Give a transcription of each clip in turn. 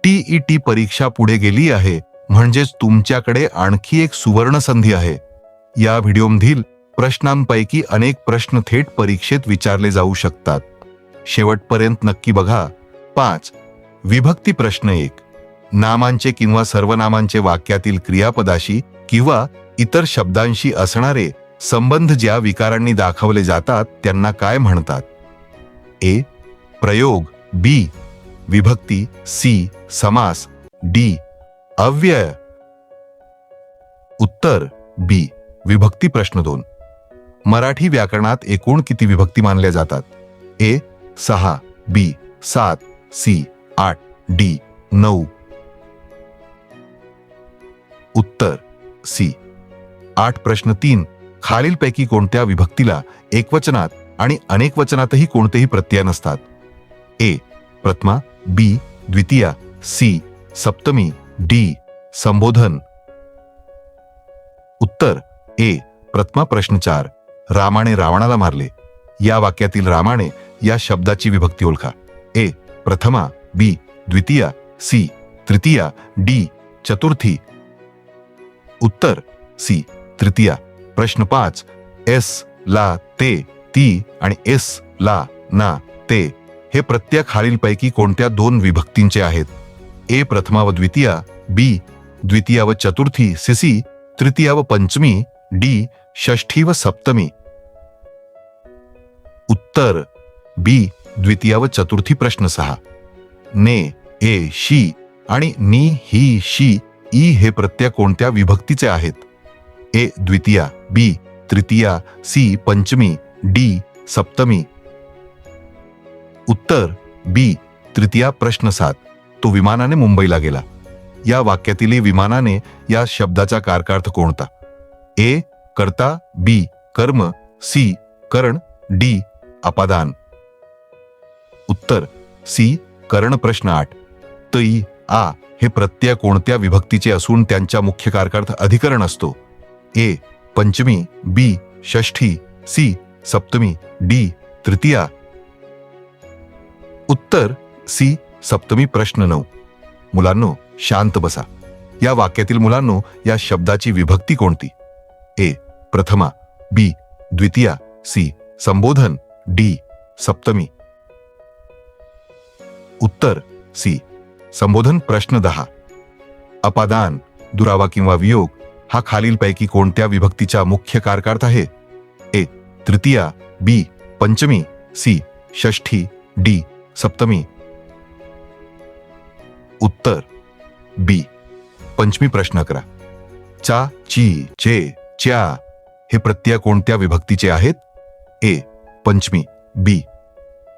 TET परीक्षा पुढे गेली आहे, म्हणजेच तुमच्याकडे आणखी एक सुवर्ण संधी आहे. या व्हिडिओमधील प्रश्नांपैकी अनेक प्रश्न थेट परीक्षेत विचारले जाऊ शकतात. शेवटपर्यंत नक्की बघा. 5. विभक्ती प्रश्न 1. नामांचे किंवा सर्वनामांचे वाक्यातील क्रियापदाशी किंवा इतर शब्दांशी असणारे संबंध ज्या विकारांनी दाखवले जातात त्यांना काय म्हणतात? ए. प्रयोग. बी. विभक्ती. सी. समास. डी. अव्यय. उत्तर बी. विभक्ती प्रश्न 2. मराठी व्याकरणात एकूण किती विभक्ती मानल्या जातात? ए. 6. बी. 7. सी. 8. डी. 9. उत्तर सी. 8. प्रश्न 3. खालीलपैकी कोणत्या विभक्तीला एकवचनात आणि अनेकवचनातही कोणतेही प्रत्यय नसतात? ए. प्रथमा. बी. द्वितीया. सी. सप्तमी. डी. संबोधन. उत्तर ए. प्रथमा. प्रश्न 4. रामाने रावणाला मारले. या वाक्यातील रामाने या शब्दाची विभक्ती ओळखा. ए. प्रथमा. बी. द्वितीया. सी. तृतीया. डी. चतुर्थी. उत्तर सी. तृतीया. प्रश्न 5. एस ला ते ती आणि एस ला ना ते हे प्रत्यय खालीलपैकी कोणत्या दोन विभक्तींचे आहेत? ए. प्रथमा व द्वितीया. बी. द्वितीया व चतुर्थी सिसी. तृतीया व पंचमी. डी. षष्ठी व सप्तमी. उत्तर बी. द्वितीया व चतुर्थी. प्रश्न 6. ने, ए, शी आणि नी, ही, शी, ई हे प्रत्यय कोणत्या विभक्तीचे आहेत? ए. द्वितीया. बी. तृतीया. सी. पंचमी. डी. सप्तमी. उत्तर बी. तृतीया. प्रश्न 7. तो विमानाने मुंबईला गेला. या वाक्यातील विमानाने या शब्दाचा कारकार्थ कोणता? ए. कर्ता. बी. कर्म. सी. करण. डी. अपादान. उत्तर सी. करण. प्रश्न 8. तई, आ हे प्रत्यय कोणत्या विभक्तीचे असून त्यांचा मुख्य कारकार्थ अधिकरण असतो? ए. पंचमी. बी. षष्ठी. सी. सप्तमी. डी. तृतीया. उत्तर सी. सप्तमी. प्रश्न 9. मुलांनो शांत बसा. या वाक्यातील मुलांनो या शब्दाची विभक्ती कोणती? ए. प्रथमा. बी. द्वितीया. सी. संबोधन. डी. सप्तमी. उत्तर सी. संबोधन. प्रश्न 10. अपादान, दुरावा किंवा वियोग हा खालीलपैकी कोणत्या विभक्तीचा मुख्य कारकार्थ आहे? ए. तृतीया. बी. पंचमी. सी. षष्ठी. डी. सप्तमी. उत्तर बी. पंचमी. प्रश्न 11. चा, ची, चे, च्या हे प्रत्यय कोणत्या विभक्तीचे आहेत? ए. पंचमी. बी.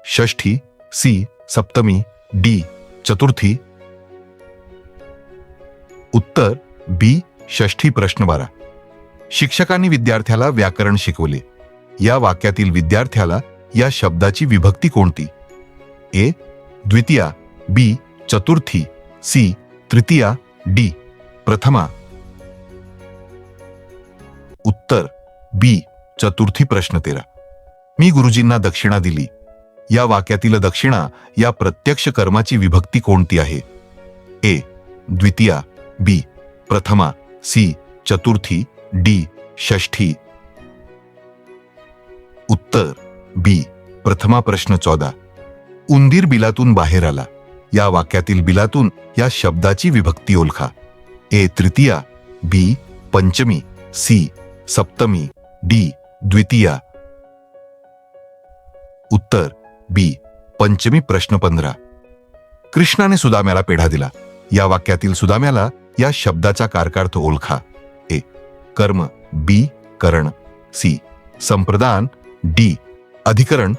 षष्ठी. सी. सप्तमी. डी. चतुर्थी. उत्तर बी. षष्ठी. प्रश्न 12. शिक्षकांनी विद्यार्थ्याला व्याकरण शिकवले. या वाक्यातील विद्यार्थ्याला या शब्दाची विभक्ती कोणती? ए. द्वितीया. बी. चतुर्थी. सी. तृतीया. डी. प्रथमा. उत्तर बी. चतुर्थी. प्रश्न 13. मी गुरुजींना दक्षिणा दिली. या वाक्यातील दक्षिणा या प्रत्यक्ष कर्माची विभक्ती कोणती आहे? ए. द्वितीया. बी. प्रथमा. सी. चतुर्थी. डी. षष्ठी. उत्तर बी. प्रथमा. प्रश्न 14. उंदीर बिलातून बाहेर आला. या वाक्यातील बिलातून या शब्दाची विभक्ती ओळखा. ए. तृतीया. बी. पंचमी. सी. सप्तमी. डी. द्वितीया. उत्तर बी. पंचमी. प्रश्न 15. कृष्णाने सुदाम्याला पेढा दिला. या वाक्यातील सुदाम्याला या शब्दाचा कारकार्थ ओळखा. ए. कर्म. बी. करण. सी. संप्रदान. डी. अधिकरण.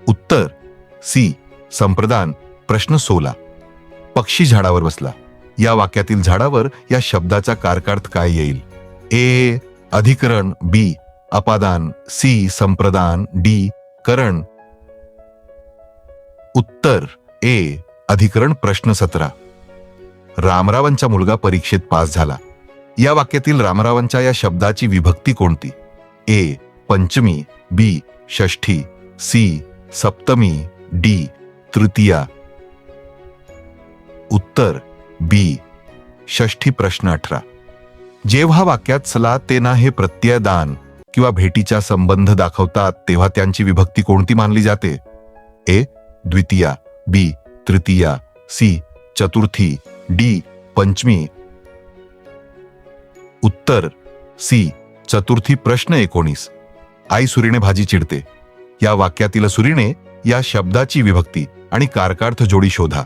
उत्तर सी. संप्रदान. प्रश्न 16. पक्षी झाडावर बसला. या वाक्यातील झाडावर या शब्दाचा कारकार्थ काय येईल? ए. अधिकरण. बी. अपादान. सी. संप्रदान. डी. करण. उत्तर ए. अधिकरण. प्रश्न 17. रामरावांचा मुलगा परीक्षेत पास झाला. या वाक्यातील रामरावांच्या या शब्दाची विभक्ती कोणती? ए. पंचमी. बी. षष्ठी. सी. सप्तमी. डी. तृतीया. उत्तर बी. षष्ठी प्रश्न 18. जेव्हा वाक्यात चला ते ना हे प्रत्ययदान किंवा भेटीचा संबंध दाखवतात तेव्हा त्यांची विभक्ती कोणती मानली जाते? ए. द्वितीया, बी. तृतीया, सी. चतुर्थी, डी. पंचमी. उत्तर सी. चतुर्थी. प्रश्न 19. आई सुरीने भाजी चिरते. या वाक्यातील सुरीने या शब्दाची विभक्ती आणि कारकार्थ जोडी शोधा.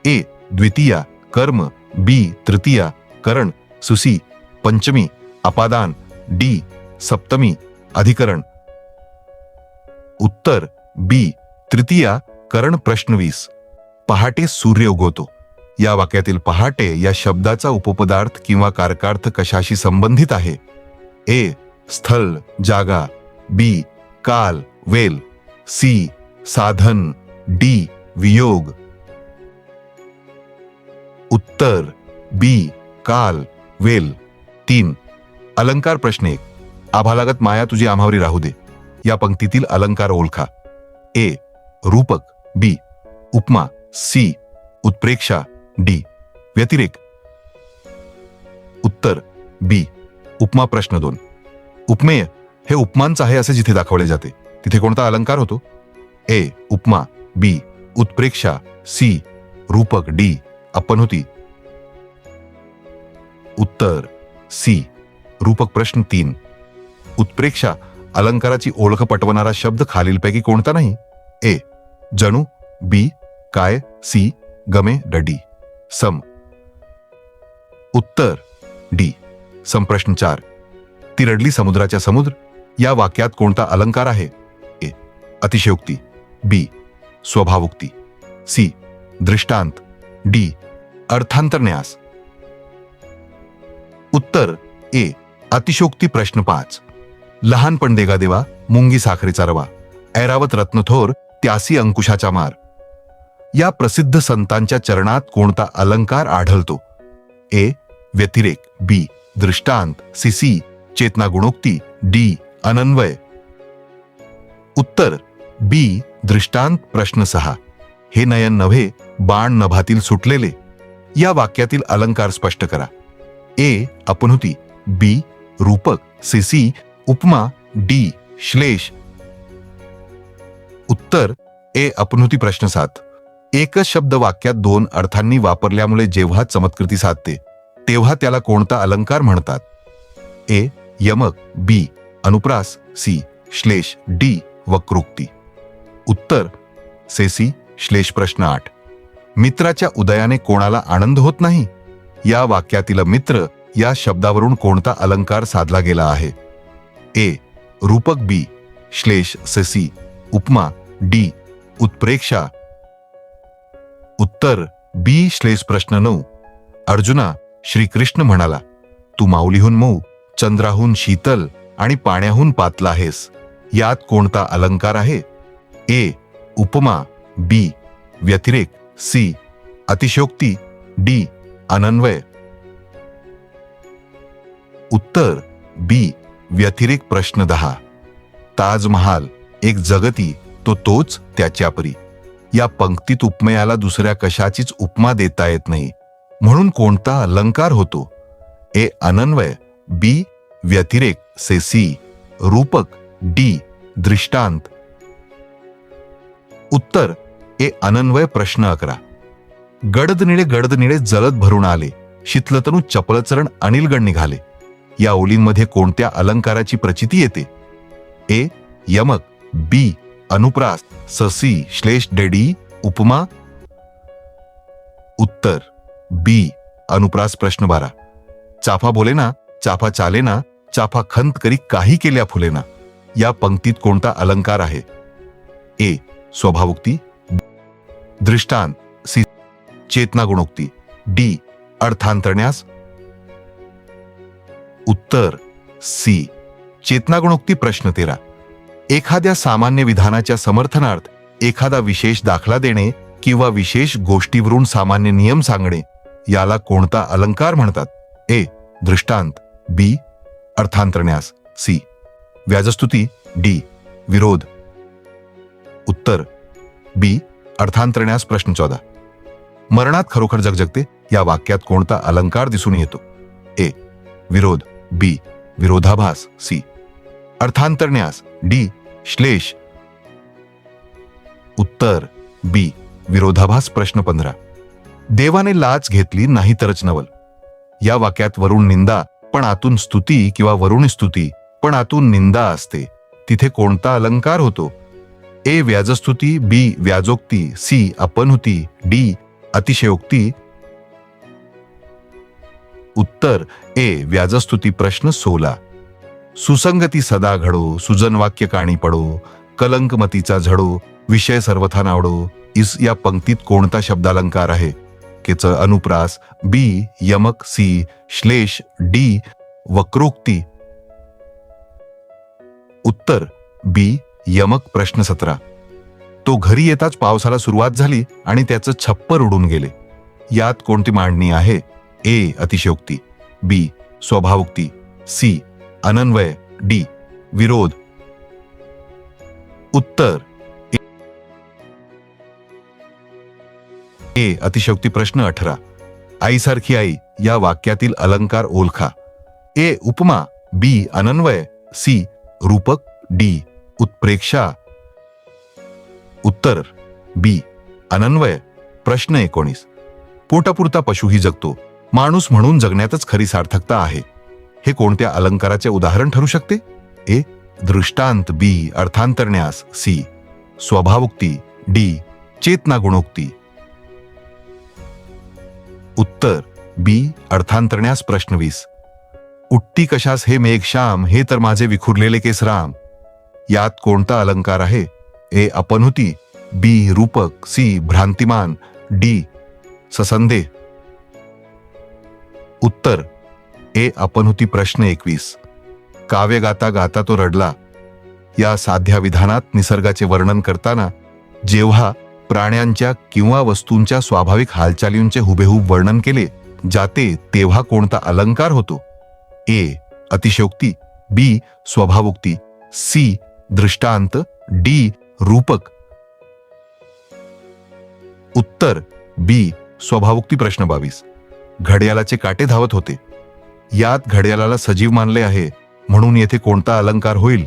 ए. द्वितीया कर्म, बी. तृतीया करण, सुसी पंचमी अपादान, डी. सप्तमी अधिकरण. उत्तर बी. तृतीया करण. प्रश्न 20. पहाटे सूर्य उगवतो. या वाक्यातील पहाटे या शब्दाचा उपपदार्थ किंवा कारकार्थ कशाशी संबंधित आहे? ए. स्थळ जागा, बी. काल वेल, सी. साधन, डी. वियोग. उत्तर बी. काल वेल. 3. अलंकार. प्रश्न 1. आभालागत माया तुझी आम्हावरी राहू दे. या पंक्तीतील अलंकार ओळखा. ए. रूपक, बी. उपमा, सी. उत्प्रेक्षा, डी. व्यतिरेक. उत्तर बी. उपमा. प्रश्न 2. उपमेय हे उपमांच आहे असे जिथे दाखवले जाते तिथे कोणता अलंकार होतो? ए. उपमा, बी. उत्प्रेक्षा, सी. रूपक, डी. अपनहुती. उत्तर सी. रूपक. प्रश्न 3. उत्प्रेक्षा अलंकाराची ओळख पटवणारा शब्द खालीलपैकी कोणता नाही? ए. जणू, बी. काय, सी. गमे, डी. सम. उत्तर डी. सम. प्रश्न 4. ती रडली समुद्राच्या समुद्र. या वाक्यात कोणता अलंकार आहे? ए. अतिशयोक्ती, बी. स्वभावोक्ती, सी. दृष्टांत, डी. अर्थांतरन्यास. उत्तर ए. अतिशयोक्ती. प्रश्न 5. लहानपण देगा देवा, मुंगी साखरेचा रवा, ऐरावत रत्नथोर त्यासी अंकुशाचा मार. या प्रसिद्ध संतांच्या चरणात कोणता अलंकार आढळतो? ए. व्यतिरेक, बी. दृष्टांत, सी. चेतना गुणोक्ती, डी. अनन्वय. उत्तर बी. दृष्टांत. प्रश्न 6. हे नयन नव्हे बाण नभातील सुटलेले. या वाक्यातील अलंकार स्पष्ट करा. ए. अपनहुती, बी. रूपक, सी. उपमा, डी. श्लेष. उत्तर ए. अपनहुती. प्रश्न 7. एकच शब्द वाक्यात 2 अर्थांनी वापरल्यामुळे जेव्हा चमत्कृती साधते तेव्हा त्याला कोणता अलंकार म्हणतात? ए. यमक, बी. अनुप्रास, सी. श्लेष, डी. वक्रोक्ती. उत्तर सी. श्लेष. प्रश्न 8. मित्राच्या उदयाने कोणाला आनंद होत नाही. या वाक्यातील मित्र या शब्दावरून कोणता अलंकार साधला गेला आहे? ए. रूपक, बी. श्लेष, सी. उपमा, डी. उत्प्रेक्षा. उत्तर बी. श्लेष. प्रश्न 9. अर्जुना, श्रीकृष्ण म्हणाला, तू माऊलीहून मऊ, चंद्राहून शीतल आणि पाण्याहून पातला आहेस. यात कोणता अलंकार आहे? ए. उपमा, बी. व्यतिरेक, सी. अतिशयोक्ती, डी. अनन्वय. उत्तर बी. व्यतिरेक. प्रश्न 10. ताजमहाल एक जगती तो तोच त्याच्या परी. या पंक्तीत उपमेयाला दुसऱ्या कशाचीच उपमा देता येत नाही म्हणून कोणता अलंकार होतो? ए. अनन्वय, बी. व्यतिरेक, सी. रूपक, डी. दृष्टांत. उत्तर ए. अनन्वय. प्रश्न 11. गडद निळे जलद भरून आले, शीतलतनू चपलचरण अनिलगड निघाले. या ओळींमध्ये कोणत्या अलंकाराची प्रचिती येते? ए. यमक, बी. अनुप्रास, सी. श्लेष, डी. उपमा. उत्तर बी. अनुप्रास. प्रश्न 12. चाफा बोले ना, चाफा चाले ना, चाफा खंत करी काही केल्या फुलेना. या पंक्तीत कोणता अलंकार आहे? ए. स्वभावोक्ती, दृष्टांत, सी. चेतना गुणोक्ती, डी. अर्थांतरण्यास. उत्तर सी. चेतना गुणोक्ती. प्रश्न 13. एखाद्या सामान्य विधानाच्या समर्थनार्थ एखादा विशेष दाखला देणे किंवा विशेष गोष्टीवरून सामान्य नियम सांगणे याला कोणता अलंकार म्हणतात? ए. दृष्टांत, बी. अर्थांतरण्यास, सी. व्याजस्तुती, डी. विरोध. उत्तर बी. अर्थांतरण्यास. प्रश्न 14. मरणात खरोखर जगजगते या वाक्यात कोणता अलंकार दिसून येतो? ए. विरोध. बी. विरोधाभास. सी. अर्थांतरन्यास. डी. श्लेष. उत्तर बी. विरोधाभास. प्रश्न 15. देवाने लाच घेतली नाही तरच नवल. या वाक्यात वरून निंदा पण आतून स्तुती किंवा वरून स्तुती पण आतून निंदा असते. तिथे कोणता अलंकार होतो? ए. व्याजस्तुती. बी. व्याजोक्ती. सी. अपनहुती. डी. अतिशयोक्ती. उत्तर ए. व्याजस्तुती. प्रश्न 16. सुसंगती सदा घडो, सुजन वाक्य काणी पडो, कलंकमतीचा झडो, विषय सर्वथा नावडो. इस या पंक्तीत कोणता शब्दालंकार आहे? केच. अनुप्रास. बी. यमक. सी. श्लेष. डी. वक्रोक्ती. उत्तर बी. यमक. प्रश्न 17. तो घरी येताच पावसाला सुरुवात झाली आणि त्याचं छप्पर उडून गेले. यात कोणती मांडणी आहे? ए. अतिशयोक्ती. बी. स्वभावोक्ती. सी. अनन्वय. डी. विरोध. उत्तर ए. अतिशयोक्ती. प्रश्न 18. आईसारखी आई या वाक्यातील अलंकार ओळखा. ए. उपमा. बी. अनन्वय. सी. रूपक. डी. उत्प्रेक्षा. उत्तर बी. अनन्वय. प्रश्न 19. पोटापुरता पशुही जगतो, माणूस म्हणून जगण्यातच खरी सार्थकता आहे. हे कोणत्या अलंकाराचे उदाहरण ठरू शकते? ए. दृष्टांत. बी. अर्थांतरन्यास. सी. स्वभावोक्ती. डी. चेतना गुणोक्ती. उत्तर बी. अर्थांतरन्यास. प्रश्न 20. उठती कशास हे मेघश्याम, हे तर माझे विखुरलेले केस राम. यात कोणता अलंकार आहे? ए. अपनहुती. बी. रूपक. सी. भ्रांतिमान. डी. ससंदेह. उत्तर ए. अपनहुती. प्रश्न 21. काव्य गाता गाता तो रडला. या साध्या विधानात निसर्गाचे वर्णन करताना जेव्हा प्राण्यांच्या किंवा वस्तूंच्या स्वाभाविक हालचालींचे हुबेहूब वर्णन केले जाते तेव्हा कोणता अलंकार होतो? ए. अतिशयोक्ती. बी. स्वभावोक्ती. सी. दृष्टांत. डी. रूपक. उत्तर बी. स्वभावोक्ती. प्रश्न 22. घड्याळाचे काटे धावत होते. यात घड्याळाला सजीव मानले आहे म्हणून येथे कोणता अलंकार होईल?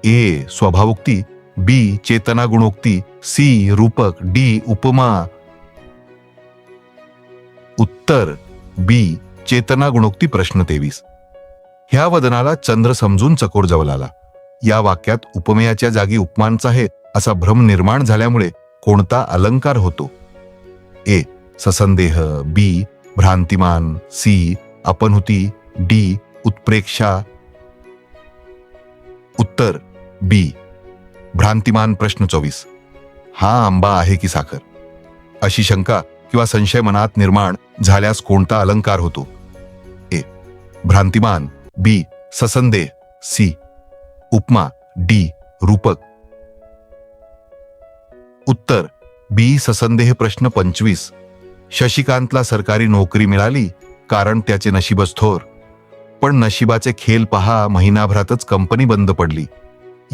ए. स्वभावोक्ती. बी. चेतना गुणोक्ती. सी. रूपक. डी. उपमा. उत्तर बी. चेतना गुणोक्ती. प्रश्न 23. ह्या वदनाला चंद्र समजून चकोर जवलाला. या वाक्यात उपमेयाच्या जागी उपमानचा आहे असा भ्रम निर्माण झाल्यामुळे कोणता अलंकार होतो? ए. ससंदेह. बी. भ्रांतिमान. सी. अपनहुती. डी. उत्प्रेक्षा. उत्तर बी. भ्रांतिमान. प्रश्न 24. हा आंबा आहे की साखर? अशी शंका किंवा संशय मनात निर्माण झाल्यास कोणता अलंकार होतो? ए. भ्रांतिमान. बी. ससंदेह. सी. उपमा. डी. रूपक. उत्तर बी. ससंदेह. प्रश्न 25. शशिकांतला सरकारी नोकरी मिळाली कारण त्याचे नशीबच थोर. पण नशिबाचे खेल पहा, महिनाभरातच कंपनी बंद पडली.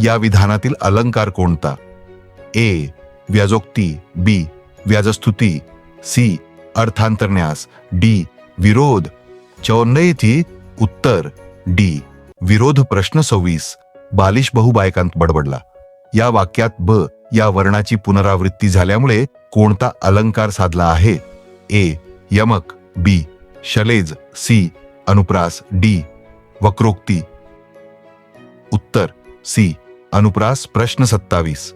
या विधानातील अलंकार कोणता? ए. व्याजोक्ती. बी. व्याजस्तुती. सी. अर्थांतरन्यास. डी. विरोध. 54 थी. उत्तर डी. विरोध. प्रश्न 26. बालिश बहु बायकांत बडबडला. या वाक्यात ब या वर्णाची पुनरावृत्ती झाल्यामुळे कोणता अलंकार साधला आहे? ए. यमक. बी. शलेज. सी. अनुप्रास. डी. वक्रोक्ती. उत्तर सी. अनुप्रास. प्रश्न 27.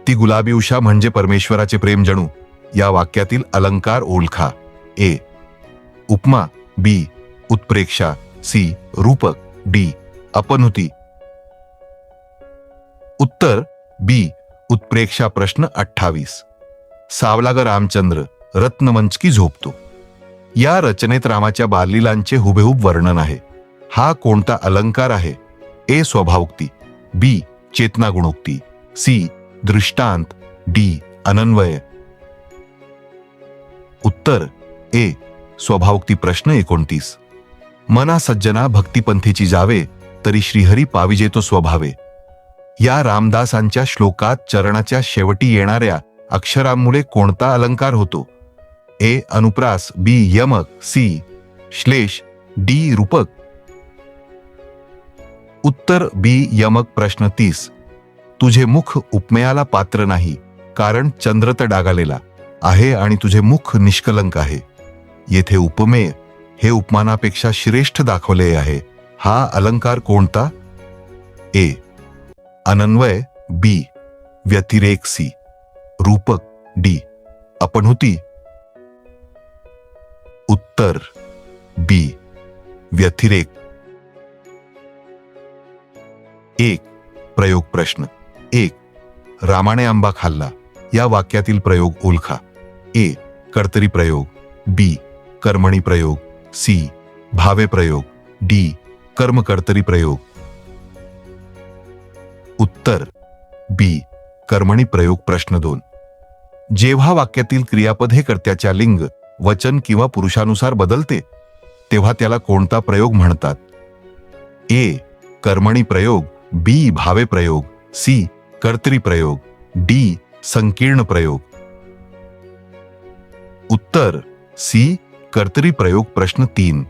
ती गुलाबी उषा म्हणजे परमेश्वराचे प्रेम जणू. या वाक्यातील अलंकार ओळखा. ए. उपमा. बी. उत्प्रेक्षा. सी. रूपक. डी. अपनहुती. उत्तर बी. उत्प्रेक्षा. प्रश्न 28. सावला ग रामचंद्र, रत्नमंचकी झोपतो. या रचनेत रामाच्या बाललीलांचे हुबेहूब वर्णन आहे. हा कोणता अलंकार आहे? ए. स्वभावोक्ती. बी. चेतना गुणोक्ती. सी. दृष्टांत. डी. अनन्वय. उत्तर ए. स्वभावोक्ती. प्रश्न 29. मना सज्जना भक्तिपंथीची जावे, तरी श्रीहरी पाविजे तो स्वभावे. या रामदासांच्या श्लोकात चरणाच्या शेवटी येणाऱ्या अक्षरांमुळे कोणता अलंकार होतो? ए अनुप्रास, बी यमक, सी श्लेष, डी रूपक. उत्तर बी यमक. प्रश्न 30. तुझे मुख उपमेयाला पात्र नाही, कारण चंद्र डागालेला आहे आणि तुझे मुख निष्कलंक आहे. येथे उपमेय हे उपमानापेक्षा श्रेष्ठ दाखवले आहे. हा अलंकार कोणता? ए अनन्वय, बी व्यतिरेक, सी रूपक, डी अपनहुती. उत्तर बी व्यतिरेक. एक प्रयोग प्रश्न. 1. रामाने आंबा खाल्ला या वाक्यातील प्रयोग ओळखा. ए कर्तरी प्रयोग, बी कर्मणी प्रयोग, सी भावे प्रयोग, डी कर्मकर्तरी प्रयोग. उत्तर बी कर्मणी प्रयोग. प्रश्न 2. जेव्हा वाक्यातील क्रियापद हे कर्त्याच्या लिंग, वचन किंवा पुरुषानुसार बदलते तेव्हा त्याला कोणता प्रयोग म्हणतात? ए कर्मणी प्रयोग, बी भावे प्रयोग, सी कर्तरी प्रयोग, डी संकीर्ण प्रयोग. उत्तर सी कर्तरी प्रयोग. प्रश्न 3.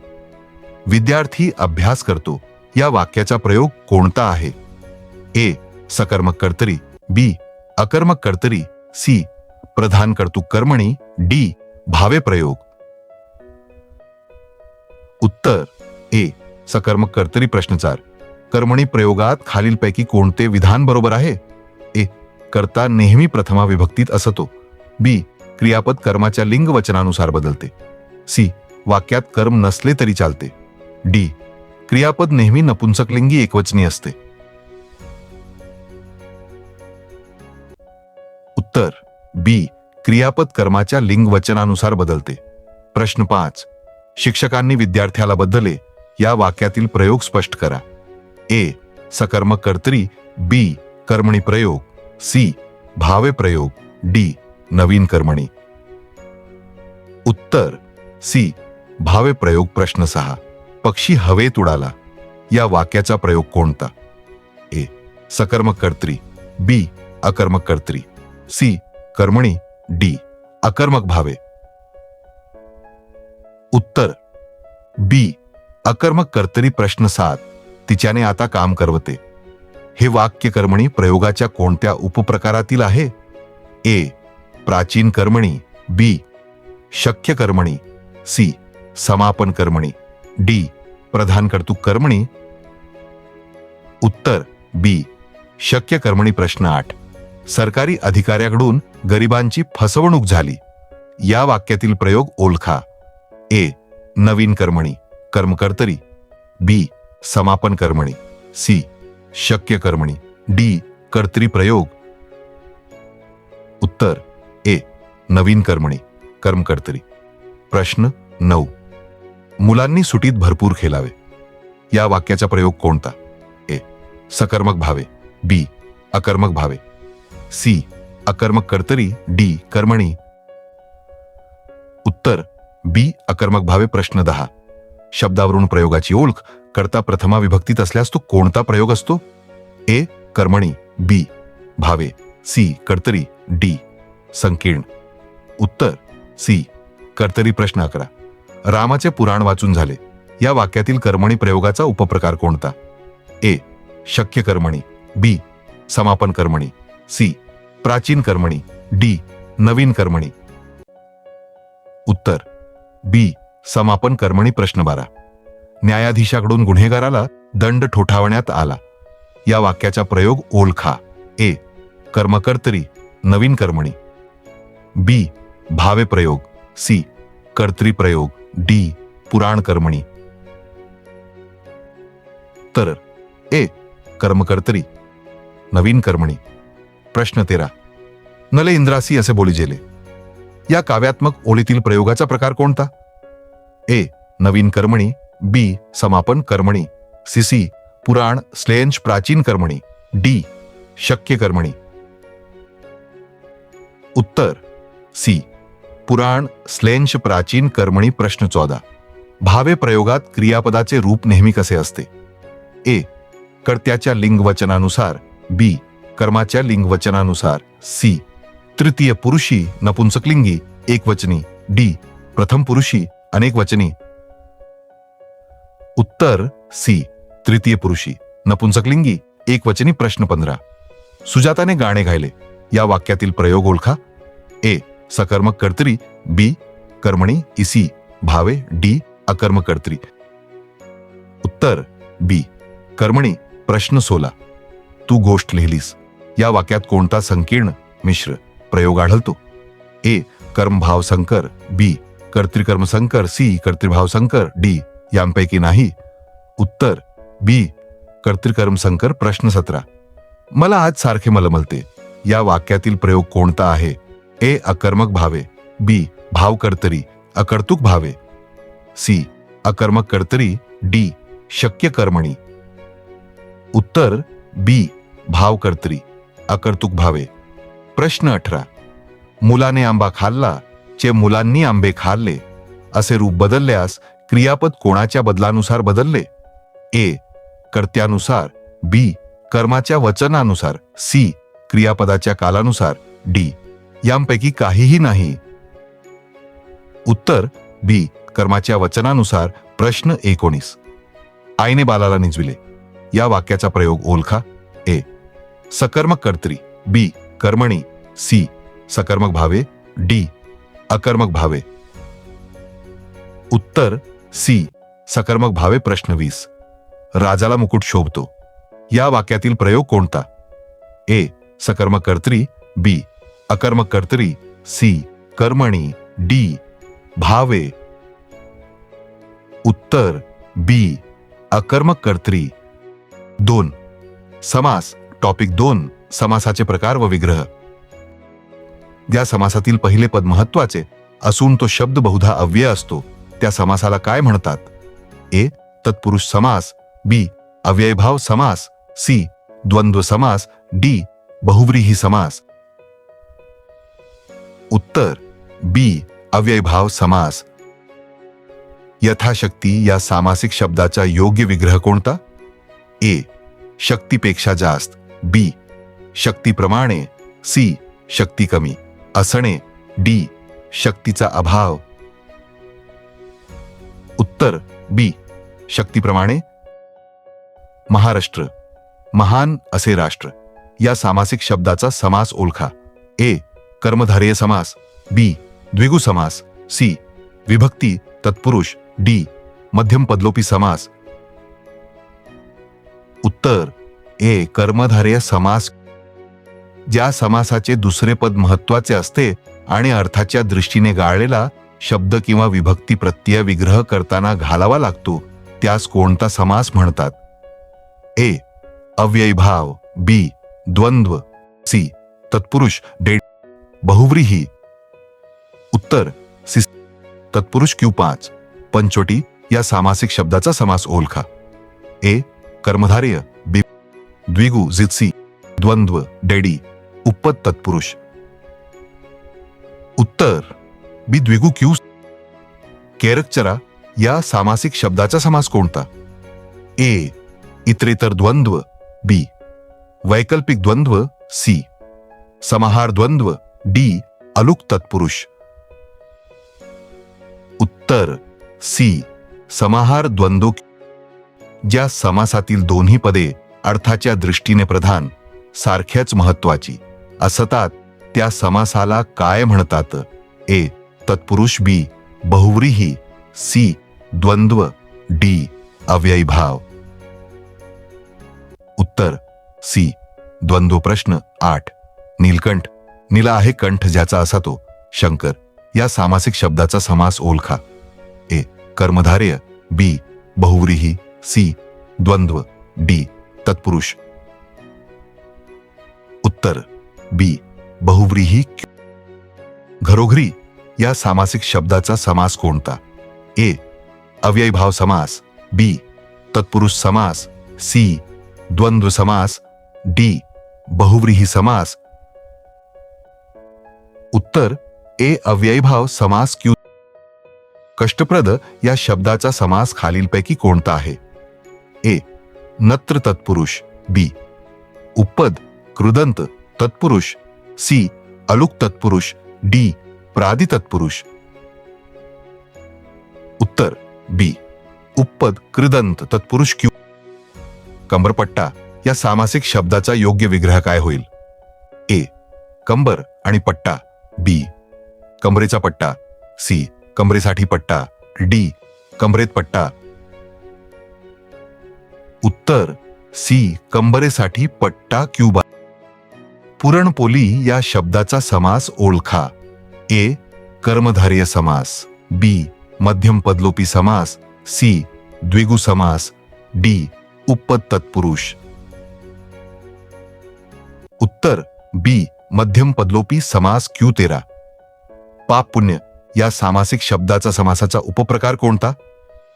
विद्यार्थी अभ्यास करतो या वाक्याचा प्रयोग कोणता आहे? ए सकर्मक कर्तरी, बी अकर्मक कर्तरी, सी प्रधान कर्तृक कर्मणी, डी भावे प्रयोग. उत्तर ए सकर्मक कर्तरी. प्रश्न 4. कर्मणी प्रयोगात खालीलपैकी कोणते विधान बरोबर आहे? ए कर्ता नेहमी प्रथमा विभक्तीत असतो, बी क्रियापद कर्माच्या लिंग वचनानुसार बदलते, सी वाक्यात कर्म नसले तरी चालते, डी क्रियापद नेहमी नपुंसकलिंगी एकवचनी असते. उत्तर बी क्रियापद कर्माच्या लिंग वचनानुसार बदलते. प्रश्न 5. शिक्षकांनी विद्यार्थ्याला बदले या वाक्यातील प्रयोग स्पष्ट करा. ए सकर्मक कर्तरी, बी कर्मणी प्रयोग, सी भावे प्रयोग, डी नवीन कर्मणी. उत्तर सी भावे प्रयोग. प्रश्न 6. पक्षी हवेत उडाला या वाक्याचा प्रयोग कोणता? ए सकर्मक कर्तरी, बी अकर्मक कर्तरी, सी कर्मणी, डी अकर्मक भावे. उत्तर बी अकर्मक कर्तरी. प्रश्न 7. तिच्याने आता काम करवते हे वाक्य कर्मणी प्रयोगाच्या कोणत्या उपप्रकारातील आहे? ए प्राचीन कर्मणी, बी शक्य कर्मणी, सी समापन कर्मणी, डी प्रधान कर्तृक कर्मणी. उत्तर बी शक्य कर्मणी. प्रश्न 8. सरकारी अधिकाऱ्याकडून गरिबांची फसवणूक झाली या वाक्यातील प्रयोग ओळखा. ए नवीन कर्मणी कर्मकर्तरी, बी समापन कर्मणी, सी शक्य कर्मणी, डी कर्तरी प्रयोग. उत्तर ए नवीन कर्मणी कर्मकर्तरी. प्रश्न 9. मुलांनी सुटीत भरपूर खेळावे या वाक्याचा प्रयोग कोणता? ए सकर्मक भावे, बी अकर्मक भावे, सी अकर्मक कर्तरी, डी कर्मणी. उत्तर बी अकर्मक भावे. प्रश्न 10. शब्दावरून प्रयोगाची ओळख. कर्ता प्रथमा विभक्तीत असल्यास तो कोणता प्रयोग असतो? ए कर्मणी, बी भावे, सी कर्तरी, डी संकीर्ण. उत्तर सी कर्तरी. प्रश्न 11. रामाचे पुराण वाचून झाले या वाक्यातील कर्मणी प्रयोगाचा उपप्रकार कोणता? ए शक्य कर्मणी, बी समापन कर्मणी, सी प्राचीन कर्मणी, डी नवीन कर्मणी. उत्तर बी समापन कर्मणी. प्रश्न 12. न्यायाधीशाकडून गुन्हेगाराला दंड ठोठावण्यात आला या वाक्याचा प्रयोग ओळखा. ए कर्मकर्तरी नवीन कर्मणी, बी भावे प्रयोग, सी कर्तरी प्रयोग, डी पुराण कर्मणी. तर ए कर्मकर्तरी नवीन कर्मणी. प्रश्न 13. नले इंद्रासी असे बोली जेले या काव्यात्मक ओळीतील प्रयोगाचा प्रकार कोणता? ए नवीन कर्मणी, बी समापन कर्मणी, सी पुराण स्लेंश प्राचीन कर्मणी, डी शक्य कर्मणी. उत्तर सी पुराण स्लेंश प्राचीन कर्मणी. प्रश्न 14. भावे प्रयोगात क्रियापदाचे रूप नेहमी कसे असते? ए कर्त्याच्या लिंग वचनानुसार, बी कर्माच्या लिंग वचनानुसार, सी तृतीय पुरुषी नपुंसकलिंगी एकवचनी, डी प्रथम पुरुषी अनेक वचनी. उत्तर सी तृतीय पुरुषी नपुंसकलिंगी एक वचनी. प्रश्न 15. सुजाताने गाणे गायले या वाक्यातील प्रयोग ओळखा. ए सकर्मक कर्तरी, बी कर्मणी इसी भावे, डी अकर्मक कर्तरी. उत्तर बी कर्मणी. प्रश्न 16. तू गोष्ट लिहिलीस या वाक्यात कोणता संकीर्ण मिश्र प्रयोग आढळतो? ए कर्मभाव संकर, बी कर्तृकर्म संकर, सी कर्तृभाव संकर, डी यांपैकी नाही. उत्तर बी कर्तृकर्म संकर. प्रश्न 17. मला आज सारखे मलमलते या वाक्यातील प्रयोग कोणता आहे? ए अकर्मक भावे, बी भाव कर्तरी अकर्तुक भावे, सी अकर्मक कर्तरी, डी शक्य कर्मणी. उत्तर बी भाव कर्तरी अकर्तुक भावे. प्रश्न 18. मुलाने आंबा खाल्ला चे मुलांनी आंबे खाल्ले असे रूप बदलल्यास क्रियापद कोणाच्या बदलानुसार बदलले? ए कर्त्यानुसार, बी कर्माच्या वचनानुसार, सी क्रियापदाच्या कालानुसार, डी यांपैकी काहीही नाही. उत्तर बी कर्माच्या वचनानुसार. प्रश्न 19. आईने बालाला निजविले या वाक्याचा प्रयोग ओळखा. ए सकर्मक कर्तरी, बी कर्मणी, सी सकर्मक भावे, डी अकर्मक भावे. उत्तर सी सकर्मक भावे. प्रश्न 20. राजाला मुकुट शोभतो या वाक्यातील प्रयोग कोणता? ए सकर्मक कर्तरी, बी अकर्मक कर्तरी, सी कर्मणी, डी भावे. उत्तर बी अकर्मक कर्तरी. 2. समास. टॉपिक 2. समासाचे प्रकार व विग्रह. ज्या समासातील पहिले पद महत्वाचे असून तो शब्द बहुधा अव्यय असतो त्या समासाला काय म्हणतात? ए तत्पुरुष समास, बी अव्ययभाव समास, सी द्वंद्व समास, डी बहुव्रीही समास. उत्तर बी अव्ययभाव समास. यथाशक्ती या सामासिक शब्दाचा योग्य विग्रह कोणता? ए शक्तीपेक्षा जास्त, बी शक्तीप्रमाणे, सी शक्ती कमी असणे, डी शक्तीचा अभाव. उत्तर बी शक्तीप्रमाणे. महाराष्ट्र महान असे राष्ट्र या सामासिक शब्दाचा समास ओळखा. ए कर्मधारय समास, बी द्विगु समास, सी विभक्ती तत्पुरुष, डी मध्यम पदलोपी समास. उत्तर ए कर्मधारय समास. ज्या समासाचे दुसरे पद महत्वाचे असते आणि अर्थाच्या दृष्टीने गाळलेला शब्द किंवा विभक्ती प्रत्यय विग्रह करताना घालावा लागतो त्यास कोणता समास म्हणतात? ए अव्ययभाव, बी द्वंद्व, सी तत्पुरुष, डी बहुव्रीही. उत्तर सी तत्पुरुष. Q5 पंचोटी या सामासिक शब्दाचा समास ओळखा. ए कर्मधारय, बी द्विगु जित्सी, द्वंद्व डेडी उपपद तत्पुरुष. उत्तर बी द्विगु क्यू. केरकचरा या सामासिक शब्दाचा समास कोणता? ए इतरेतर द्वंद्व, बी वैकल्पिक द्वंद्व, सी समाहार द्वंद्व, डी अलुक तत्पुरुष. उत्तर सी समाहार द्वंद्व. ज्या समासातील दोन्ही पदे अर्थाच्या दृष्टीने प्रधान सारख्याच महत्वाची असतात त्या समासाला काय म्हणतात? ए तत्पुरुष, बी बहुव्रीही, सी द्वंद्व, डी अव्ययभाव. उत्तर सी द्वंद्व. प्रश्न 8. नीलकंठ नीला आहे कंठ ज्याचा असा तो शंकर या सामासिक शब्दाचा समास ओळखा. ए कर्मधारय, बी बहुव्रीही, सी द्वंद्व, डी तत्पुरुष. उत्तर बी बहुव्रीही. घरोघरी या सामासिक शब्दाचा समास कोणता? ए अव्ययभाव समास, बी तत्पुरुष समास, सी द्वंद्व समास, डी बहुव्रीही समास. उत्तर ए अव्ययभाव समास. क्यू. कष्टप्रद या शब्दाचा समास खालीलपैकी कोणता आहे? ए नत्र तत्पुरुष, बी उपपद कृदंत तत्पुरुष, सी अलुक तत्पुरुष, डी प्रादि तत्पुरुष. बी उपपद कृदंत तत्पुरुष क्यू. कंबरपट्टा या सामासिक शब्दाचा योग्य विग्रह काय होईल? ए कंबर आणि पट्टा, बी कमरेचा पट्टा, सी कमरेसाठी पट्टा, डी कमरेत पट्टा. उत्तर सी कंबरेसाठी पट्टा क्यूबा. पुरणपोली या शब्दाचा समास ओळखा. ए कर्मधारय समास, बी मध्यम पदलोपी समास, सी द्विगु समास, डी उपपद तत्पुरुष. उत्तर बी मध्यम पदलोपी समास क्यू 13. पाप पुण्य या सामासिक शब्दाचा समासाचा उपप्रकार कोणता?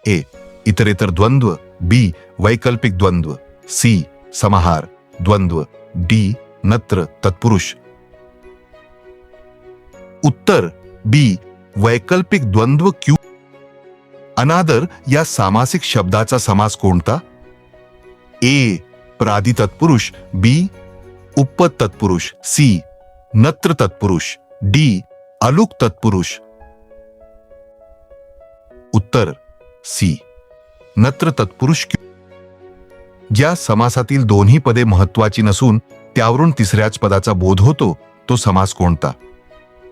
ए इतरेतर द्वंद्व, बी वैकल्पिक द्वंद्व, सी समाहार द्वंद्व, डी नत्र तत्पुरुष. उत्तर बी वैकल्पिक द्वंद्व क्यू. अनादर या सामासिक शब्दाचा समास कोणता? ए प्रादि तत्पुरुष, बी उपपद तत्पुरुष, सी नत्र तत्पुरुष, डी अलुक तत्पुरुष. उत्तर सी नत्र तत्पुरुष क्यू. ज्या समासातील दोन्ही पदे महत्वाची नसून त्यावरून तिसऱ्याच पदाचा बोध होतो तो समास कोणता?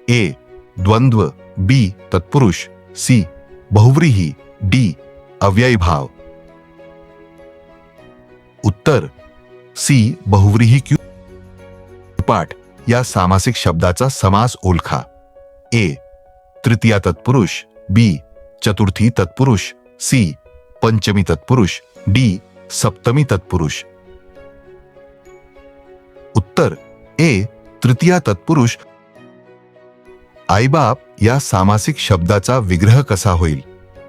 ए द्वंद्व, बी तत्पुरुष, सी बहुव्रीही, डी अव्ययीभाव. उत्तर सी बहुव्रीही क्यू. पाठ या सामासिक शब्दाचा समास ओळखा. ए तृतीया तत्पुरुष, बी चतुर्थी तत्पुरुष, सी पंचमी तत्पुरुष, डी सप्तमी तत्पुरुष. उत्तर ए तृतीया तत्पुरुष. आईबाप या सामासिक शब्दाचा विग्रह कसा होईल?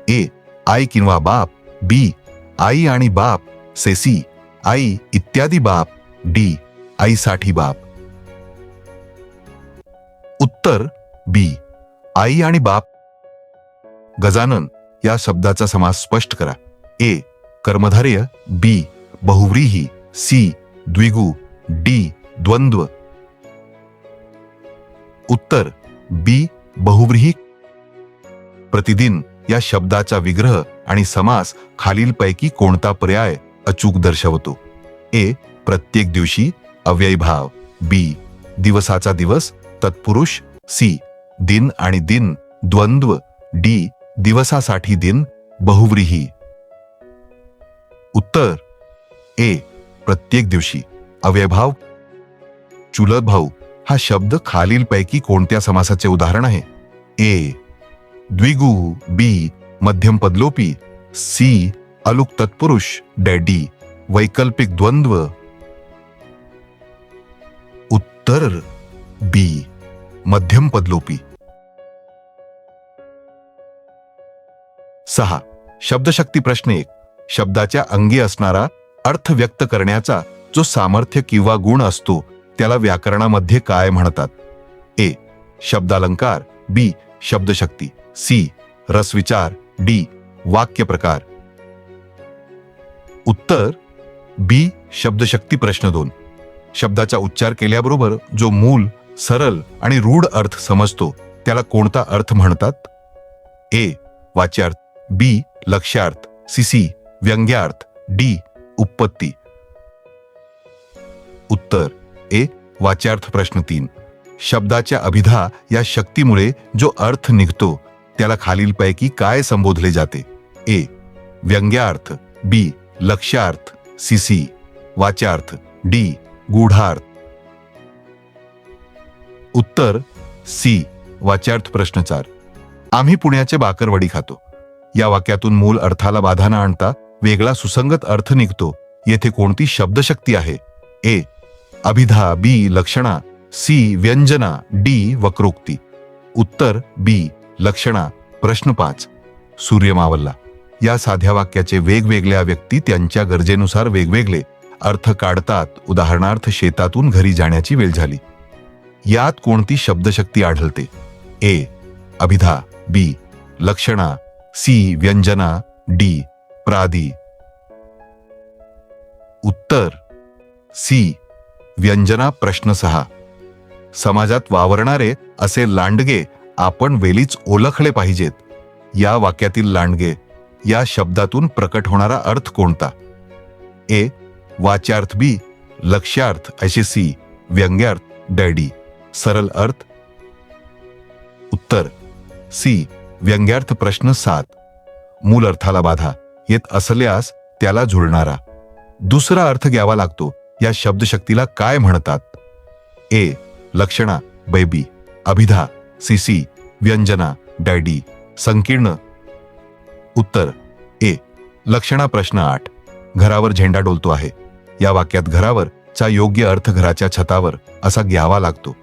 ए आई किंवा बाप, बी आई आणि बाप, सेसी आई इत्यादी बाप, डी आईसाठी बाप. उत्तर बी आई आणि बाप. गजानन या शब्दाचा समास स्पष्ट करा. ए कर्मधारय, बी बहुव्रीही, सी द्विगु, डी द्वंद्व. उत्तर बी बहुव्रीही. प्रतिदिन या शब्दाचा विग्रह आणि समास खालीलपैकी कोणता पर्याय अचूक दर्शवतो? ए प्रत्येक दिवशी अव्ययीभाव, बी दिवसाचा दिवस तत्पुरुष, सी दिन आणि दिन द्वंद्व, डी दिवसासाठी दिन बहुव्रीही. उत्तर ए प्रत्येक दिवशी अव्ययभाव. चुलत भाऊ हा शब्द खालीलपैकी कोणत्या समासाचे उदाहरण आहे? ए द्विगु, बी मध्यम पदलोपी, सी अलुक तत्पुरुष, डी वैकल्पिक द्वंद्व. उत्तर बी मध्यम पदलोपी. 6 शब्दशक्ती प्रश्न 1. शब्दाच्या अंगी असणारा अर्थ व्यक्त करण्याचा जो सामर्थ्य किंवा गुण असतो त्याला व्याकरणामध्ये काय म्हणतात? ए शब्दालंकार, बी शब्दशक्ती, सी रसविचार, डी वाक्य प्रकार. उत्तर बी शब्दशक्ती. प्रश्न 2. शब्दाचा उच्चार केल्याबरोबर जो मूल, सरळ आणि रूढ अर्थ समजतो त्याला कोणता अर्थ म्हणतात? ए वाच्यार्थ, बी लक्ष्यार्थ, सी व्यंग्यार्थ, डी उत्पत्ती. उत्तर ए वाच्यार्थ. प्रश्न 3. शब्दाच्या अभिधा या शक्तीमुळे जो अर्थ निघतो त्याला खालीलपैकी काय संबोधले जाते? ए व्यंग्यार्थ, बी लक्ष्यार्थ, सी वाच्यार्थ, डी गूढार्थ. उत्तर सी वाच्यार्थ. प्रश्न 4. आम्ही पुण्याचे बाकरवडी खातो या वाक्यातून मूल अर्थाला बाधा न आणता वेगळा सुसंगत अर्थ निघतो. येथे कोणती शब्दशक्ती आहे? ए अभिधा, बी लक्षणा, सी व्यंजना, डी वक्रोक्ती. उत्तर बी लक्षणा. प्रश्न 5. सूर्य मावळला या साध्या वाक्याचे वेगवेगळ्या व्यक्ती त्यांच्या गरजेनुसार वेगवेगळे अर्थ काढतात. उदाहरणार्थ शेतातून घरी जाण्याची वेळ झाली. यात कोणती शब्दशक्ती आढळते? ए अभिधा, बी लक्षणा, सी व्यंजना, डी प्रादी. उत्तर सी व्यंजना. प्रश्न 6. समाजात वावरणारे असे लांडगे आपण वेलीच ओळखले पाहिजेत. या वाक्यातील लांडगे या शब्दातून प्रकट होणारा अर्थ कोणता? ए. वाच्यार्थ बी, लक्ष्यार्थ असे सी, व्यंग्यार्थ डॅडी. सरळ अर्थ. उत्तर सी, व्यंग्यार्थ. प्रश्न 7. मूल अर्थाला बाधा येत असल्यास त्याला जुळणारा दुसरा अर्थ घ्यावा लागतो. या शब्दशक्तीला काय म्हणतात? ए. लक्षणा बेबी, अभिधा सीसी, व्यंजना डॅडी. संकीर्ण. उत्तर ए. लक्षणा. प्रश्न 8. घरावर झेंडा डोलतो आहे. या वाक्यात घरावर चा योग्य अर्थ घराच्या छतावर असा घ्यावा लागतो.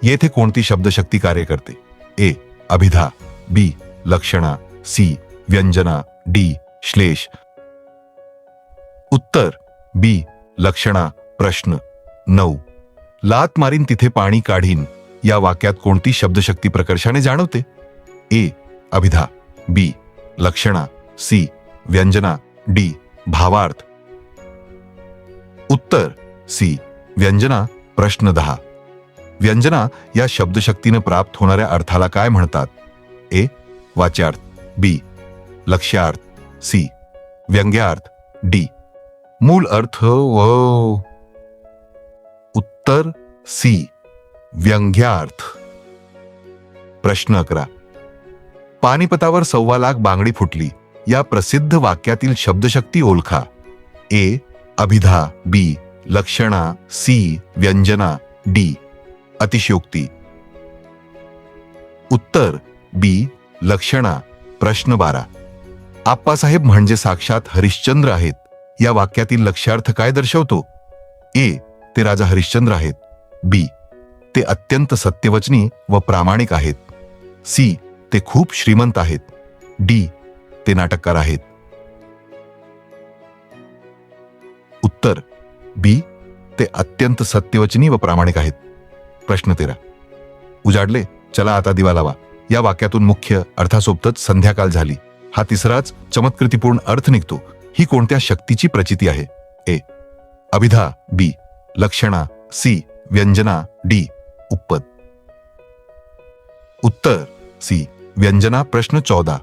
येथे कोणती शब्दशक्ती कार्य करते? ए. अभिधा, बी. लक्षणा, सी. व्यंजना, डी. श्लेष. उत्तर बी. लक्षणा. प्रश्न 9. लात मारीन तिथे पाणी काढीन या वाक्यात कोणती शब्दशक्ती प्रकर्षाने जाणवते? ए. अभिधा, बी. लक्षणा, सी. व्यंजना, डी. भावार्थ. उत्तर सी. व्यंजना. प्रश्न 10. व्यंजना या शब्दशक्तीने प्राप्त होणाऱ्या अर्थाला काय म्हणतात? ए. वाच्यार्थ, बी. लक्ष्यार्थ, सी. व्यंग्यार्थ, डी. मूल अर्थ व उत्तर सी. व्यंग्यार्थ. प्रश्न 11. पानिपतावर 1.25 लाख बांगडी फुटली या प्रसिद्ध वाक्यातील शब्दशक्ती ओळखा. ए. अभिधा, बी. लक्षणा, सी. व्यंजना, डी. अतिशयोक्ती. उत्तर बी. लक्षणा. प्रश्न 12. आप्पासाहेब म्हणजे साक्षात हरिश्चंद्र आहेत या वाक्यातील लक्ष्यार्थ काय दर्शवतो? ए. ते राजा हरिश्चंद्र आहेत, बी. ते अत्यंत सत्यवचनी व प्रामाणिक आहेत, सी. ते खूप श्रीमंत आहेत, डी. ते नाटककार आहेत. उत्तर बी. ते अत्यंत सत्यवचनी व प्रामाणिक आहेत. प्रश्न 13. उजाडले, चला आता दिवा लावा या वाक्यातून मुख्य अर्थासोबतच संध्याकाळ झाली हा तिसराच चमत्कृतीपूर्ण अर्थ निघतो. ही कोणत्या शक्तीची प्रचिती आहे? ए. अभिधा, बी. लक्षणा, सी. व्यंजना, डी. उपपद. उत्तर सी. व्यंजना. प्रश्न 14.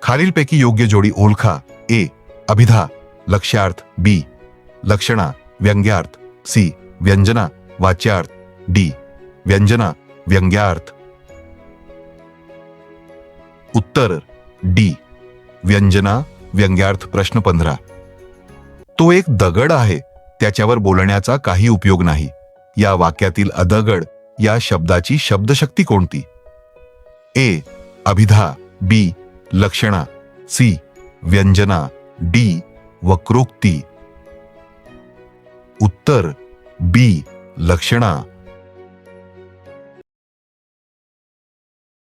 खालीलपैकी योग्य जोडी ओळखा. ए. अभिधा, लक्ष्यार्थ, बी. लक्षणा, व्यंग्यार्थ, सी. व्यंजना, वाच्यार्थ, डी. व्यंजना, व्यंग्यार्थ. उत्तर डी. व्यंजना, व्यंग्यार्थ. प्रश्न 15. तो एक दगड आहे, त्याच्यावर बोलण्याचा काही उपयोग नाही. या वाक्यातील अदगड या शब्दाची शब्दशक्ती कोणती? ए. अभिधा, बी. लक्षणा, सी. व्यंजना, डी. वक्रोक्ती. उत्तर बी. लक्षणा.